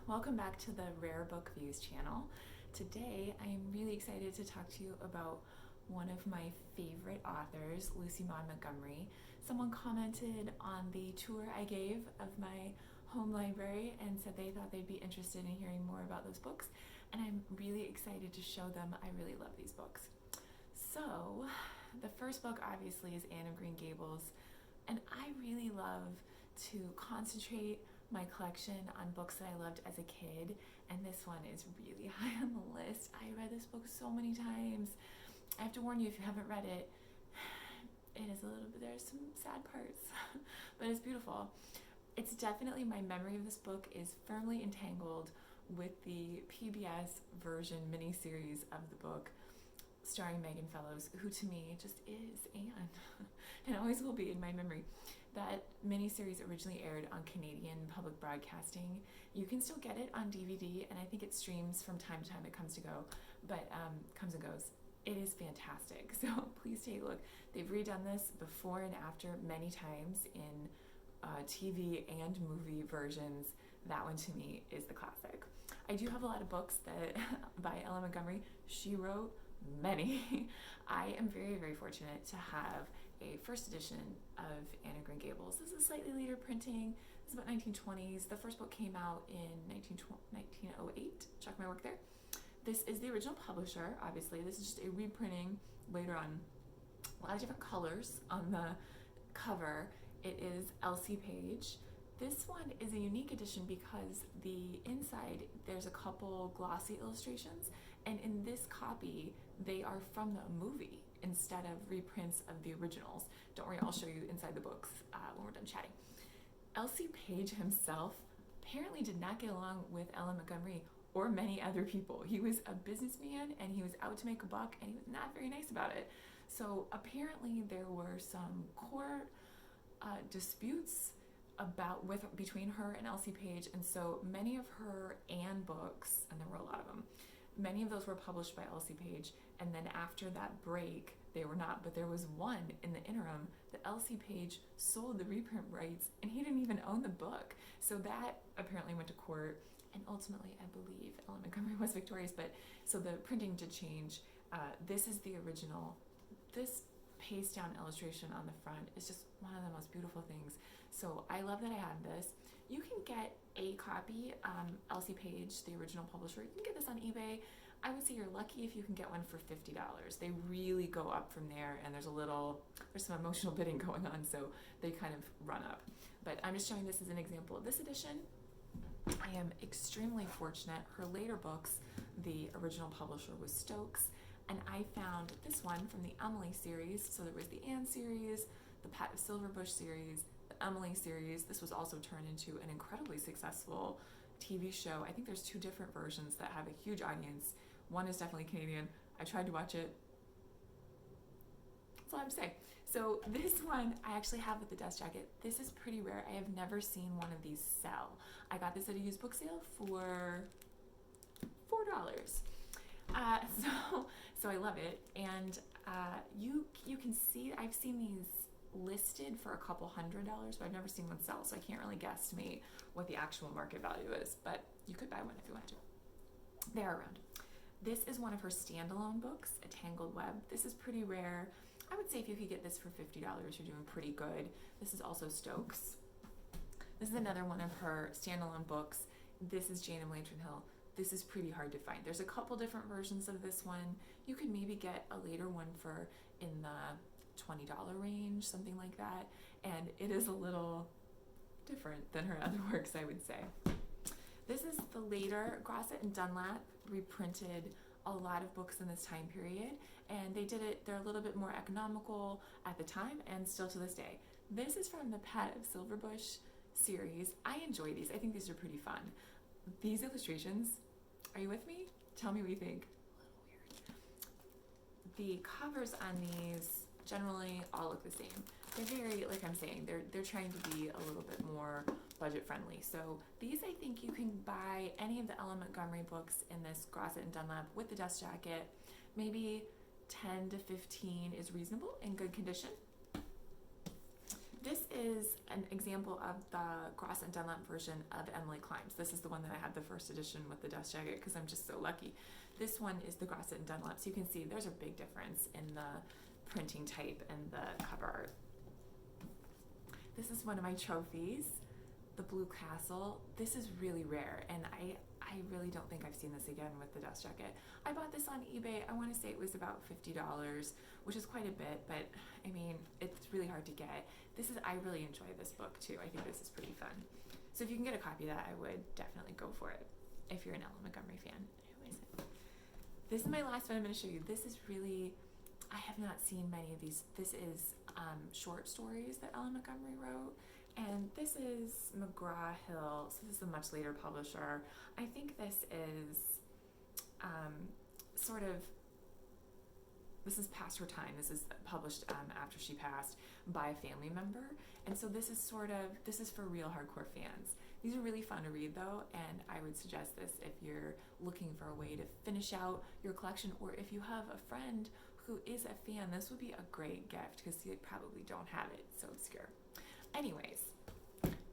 Welcome back to the Rare Book Views channel. Today I am really excited to talk to you about one of my favorite authors, Lucy Maud Montgomery. Someone commented on the tour I gave of my home library and said they thought they'd be interested in hearing more about those books, and I'm really excited to show them. I really love these books. So the first book obviously is Anne of Green Gables, and I really love to concentrate my collection on books that I loved as a kid, and this one is really high on the list. I read this book so many times. I have to warn you, if you haven't read it, it is a little bit, there's some sad parts, but it's beautiful. It's definitely, my memory of this book is firmly entangled with the PBS version miniseries of the book starring Megan Fellows, who to me just is Anne and always will be in my memory. That miniseries originally aired on Canadian public broadcasting. You can still get it on DVD, and I think it streams from time to time. It comes to go, but comes and goes. It is fantastic, so please take a look. They've redone this before and after many times in TV and movie versions. That one to me is the classic. I do have a lot of books that by Ellen Montgomery. She wrote many. I am very, very fortunate to have a first edition of Anne of Green Gables. This is a slightly later printing. This is about 1920s. The first book came out in 1908. Check my work there. This is the original publisher, obviously. This is just a reprinting later on. A lot of different colors on the cover. It is Elsie Page. This one is a unique edition because the inside, there's a couple glossy illustrations, and in this copy, they are from the movie instead of reprints of the originals. Don't worry, I'll show you inside the books when we're done chatting. Elsie Page himself apparently did not get along with Ellen Montgomery or many other people. He was a businessman and he was out to make a buck, and he was not very nice about it. So apparently there were some court disputes between her and Elsie Page, and so many of her Anne books, and there were a lot of them, many of those were published by Elsie Page, and then after that break they were not, but there was one in the interim that Elsie Page sold the reprint rights, and he didn't even own the book. So that apparently went to court, and ultimately I believe Ellen Montgomery was victorious, but so the printing did change. This is the original. This paste down illustration on the front is just one of the most beautiful things. So I love that I have this. You can get a copy, Elsie Page, the original publisher. You can get this on eBay. I would say you're lucky if you can get one for $50. They really go up from there, and there's some emotional bidding going on, so they kind of run up. But I'm just showing this as an example of this edition. I am extremely fortunate. Her later books, the original publisher was Stokes, and I found this one from the Emily series. So there was the Anne series, the Pat of Silverbush series, the Emily series. This was also turned into an incredibly successful TV show. I think there's two different versions that have a huge audience. One is definitely Canadian. I tried to watch it. That's all I have to say. So this one I actually have with the dust jacket. This is pretty rare. I have never seen one of these sell. I got this at a used book sale for $4. So I love it, and you can see, I've seen these listed for a couple $100s, but I've never seen one sell, so I can't really guesstimate what the actual market value is, but you could buy one if you want to. They are around. This is one of her standalone books, A Tangled Web. This is pretty rare. I would say if you could get this for $50, you're doing pretty good. This is also Stokes. This is another one of her standalone books. This is Jane and Lantern Hill. This is pretty hard to find. There's a couple different versions of this one. You could maybe get a later one for in the $20 range, something like that. And it is a little different than her other works, I would say. This is the later, Grosset and Dunlap reprinted a lot of books in this time period, and they're a little bit more economical at the time and still to this day. This is from the Pat of Silverbush series. I enjoy these. I think these are pretty fun. These illustrations, are you with me? Tell me what you think. A little weird. The covers on these generally all look the same. They're very, like I'm saying, they're trying to be a little bit more budget friendly. So these, I think you can buy any of the Ellen Montgomery books in this Grosset and Dunlap with the dust jacket. Maybe 10 to 15 is reasonable in good condition. This is an example of the Gross and Dunlap version of Emily Climbs. This is the one that I had the first edition with the dust jacket because I'm just so lucky. This one is the Gross and Dunlap, so you can see there's a big difference in the printing type and the cover art. This is one of my trophies, the Blue Castle. This is really rare, and I really don't think I've seen this again with the dust jacket. I bought this on eBay. I want to say it was about $50, which is quite a bit, but I mean, it's really hard to get. I really enjoy this book too. I think this is pretty fun. So if you can get a copy of that, I would definitely go for it if you're an Ellen Montgomery fan. Anyways, this is my last one I'm going to show you. This is really, I have not seen many of these. This is short stories that Ellen Montgomery wrote. And this is McGraw-Hill, so this is a much later publisher. I think this is this is past her time. This is published after she passed by a family member. And so this is for real hardcore fans. These are really fun to read though, and I would suggest this if you're looking for a way to finish out your collection, or if you have a friend who is a fan, this would be a great gift because they probably don't have it. It's so obscure. Anyways,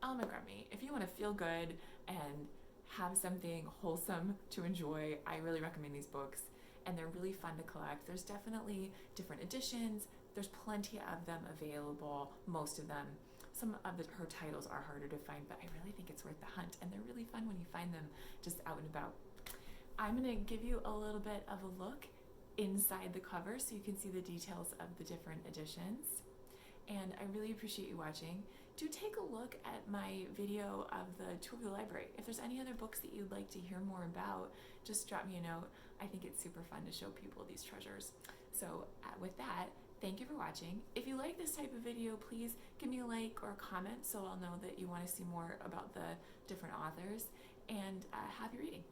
Ellen Montgomery, if you want to feel good and have something wholesome to enjoy, I really recommend these books, and they're really fun to collect. There's definitely different editions. There's plenty of them available, most of them. Some of her titles are harder to find, but I really think it's worth the hunt, and they're really fun when you find them just out and about. I'm going to give you a little bit of a look inside the cover so you can see the details of the different editions. And I really appreciate you watching. Do take a look at my video of the tour of the library. If there's any other books that you'd like to hear more about, just drop me a note. I think it's super fun to show people these treasures. So with that, thank you for watching. If you like this type of video, please give me a like or a comment so I'll know that you want to see more about the different authors. And happy reading.